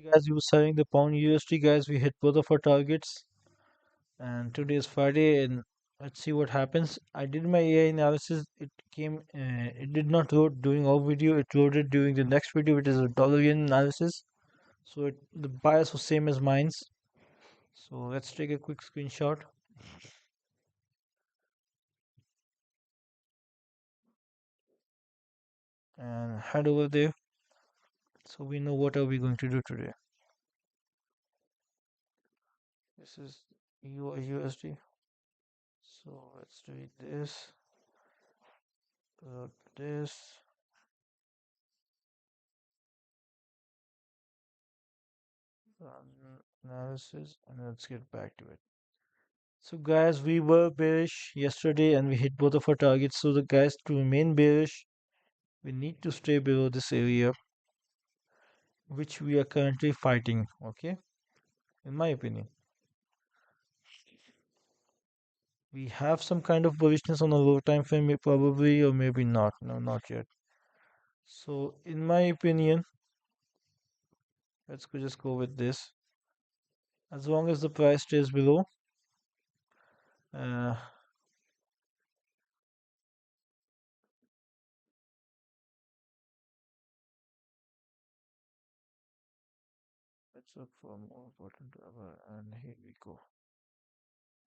Guys, we were selling the pound USD, guys. We hit both of our targets, and today is Friday, and let's see what happens. I did my AI analysis. It did not load during our video. It loaded during the next video, which is a dollar yen analysis. So the bias was same as mine's. So let's take a quick screenshot and head over there, so we know what are we going to do today. This is USD. So let's do this. Put this. Run analysis, and let's get back to it. So guys, we were bearish yesterday and we hit both of our targets. So the guys, to remain bearish, we need to stay below this area, which we are currently fighting. Okay, in my opinion, we have some kind of bullishness on a low time frame, probably, or maybe not. No, not yet. So in my opinion, just go with this. As long as the price stays below, uh, let's look for more important level. And here we go.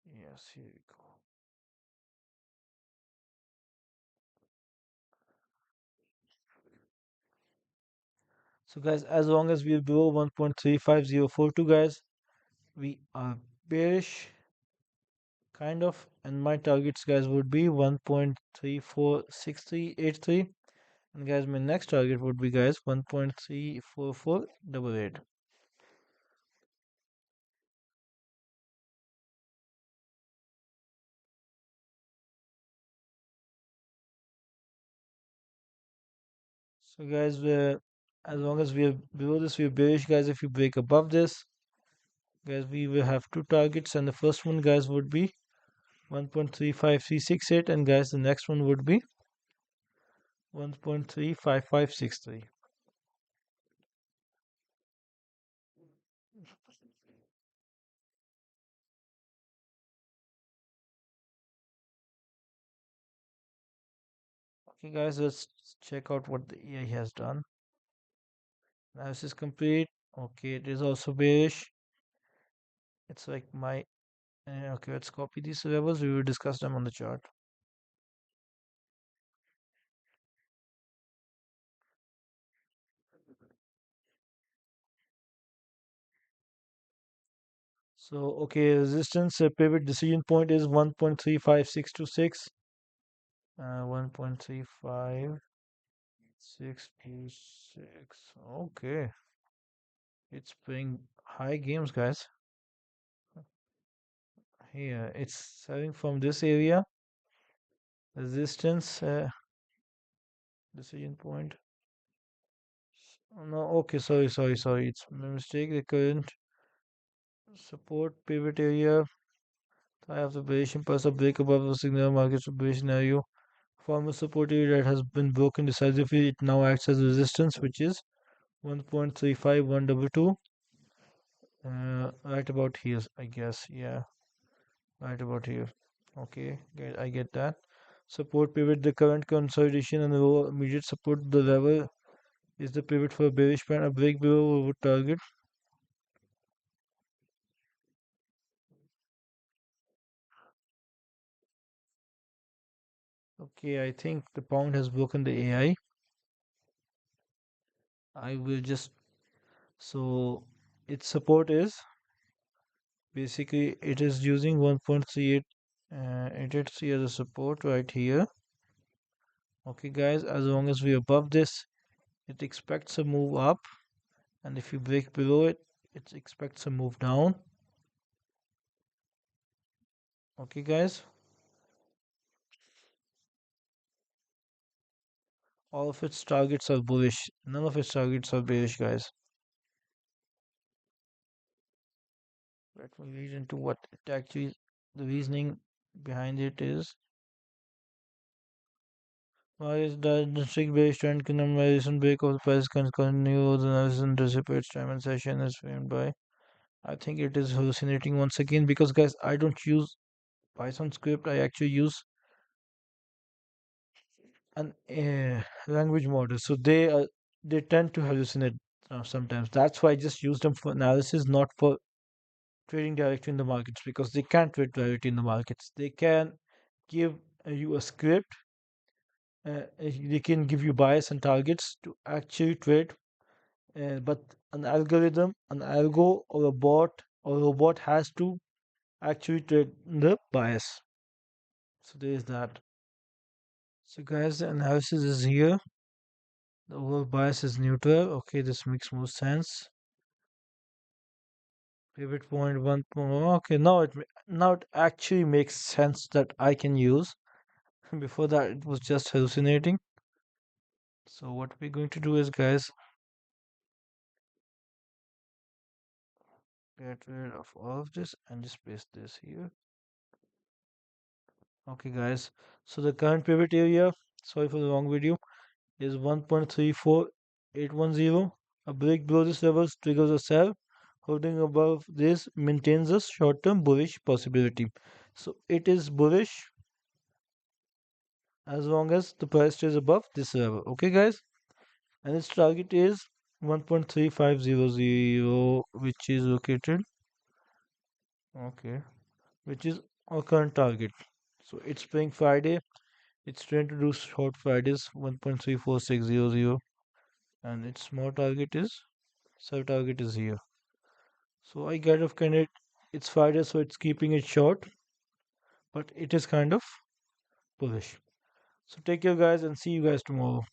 Yes, here we go. So guys, as long as we're below 1.35042, guys, we are bearish, kind of, and my targets, guys, would be 1.346383, and guys, my next target would be, guys, 1.34488. So guys, as long as we are below this, we're bearish, guys. If we break above this, guys, we will have two targets, and the first one, guys, would be 1.35368, and guys, the next one would be 1.35563. Okay, guys, let's check out what the AI has done. Analysis complete. Okay, it is also bearish. It's like my. Okay, let's copy these levels. We will discuss them on the chart. So, okay, resistance pivot decision point is 1.35626. 1.35626. Okay, it's playing high games, guys. Here, it's selling from this area. Resistance decision point. Oh, no, okay, sorry. It's my mistake. The current support pivot area. I have the bearish impulse of break above the signal market bearish scenario. Former support area that has been broken decisively. It now acts as resistance, which is 1.35122. Right about here, I guess. Yeah, right about here. Okay, I get that. Support pivot. The current consolidation and the low immediate support. The level is the pivot for a bearish band. A break below would target. Okay, I think the pound has broken the AI. I will just so its support is basically it is using 1.38 883 as a support right here. Okay, guys, as long as we're above this, it expects a move up, and if you break below it, it expects a move down. Okay, guys, all of its targets are bullish, none of its targets are bearish, guys. Let me read into what it actually the reasoning behind it is. Why is the strict based trend continuation break of the price continue the analysis anticipates time and session is framed by. I think it is hallucinating once again because guys I don't use Python script. I actually use an language model. So they tend to hallucinate sometimes. That's why I just use them for analysis, not for trading directly in the markets because they can't trade directly in the markets. They can give you a script. They can give you bias and targets to actually trade. But an algorithm, an algo, or a bot or robot has to actually trade the bias. So there is that. So guys, the analysis is here. The overall bias is neutral. Okay, this makes more sense. Pivot point one. Okay, now it actually makes sense that I can use. Before that, it was just hallucinating. So what we're going to do is, guys, get rid of all of this and just paste this here. Okay, guys. So the current pivot area, sorry for the wrong video, is 1.34810. A break below this level triggers a sell. Holding above this maintains a short-term bullish possibility. So it is bullish as long as the price stays above this level. Okay, guys, and its target is 1.3500, which is located. Okay, which is our current target. So it's playing Friday. It's trying to do short Fridays 1.34600, and its small target is sub target is here. So I get of kind of it's Friday, so it's keeping it short, but it is kind of bullish. So take care, guys, and see you guys tomorrow.